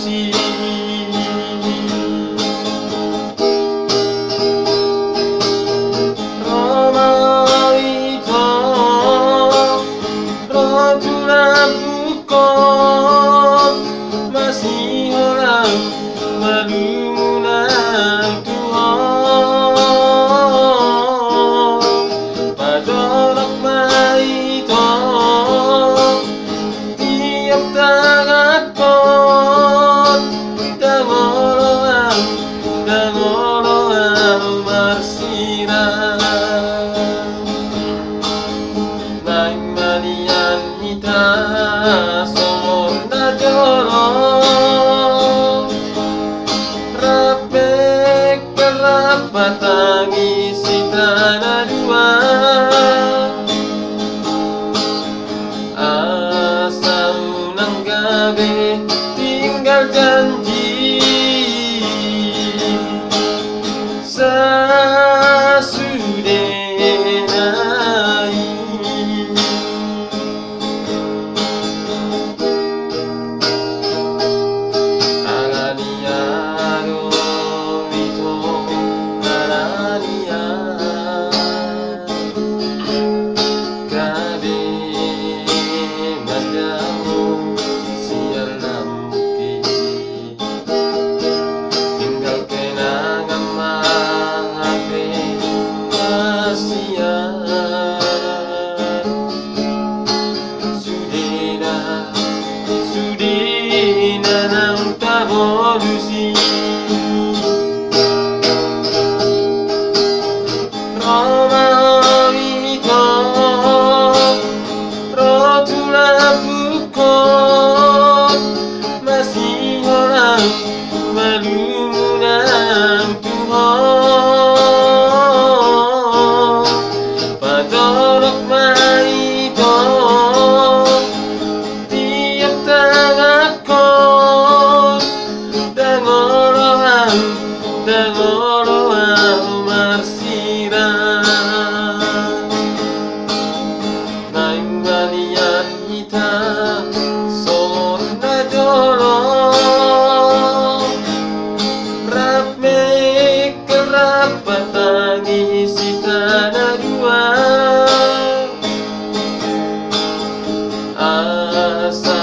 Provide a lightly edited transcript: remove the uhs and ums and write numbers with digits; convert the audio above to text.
polusi. Roma itu rotulan bukot masih orang malumunan Tuhan padorok maito tiap tangakot dangoloan marsirang naing manian ita somon na jorong rapek kerapat isi tanah dua asal nang gabe tinggal janji sasudenai alaniado itu alania gabe madamu sial lambuki tinggal kenangan mangape kasihan sudina nang tabolusi. Roma itu rotulan bukot masih orang malumunan Tuhan padorok maito tiap tangakot dangoloan marsirang naing manian ita somon na jorong rapmek kerapat isi tanah dua asa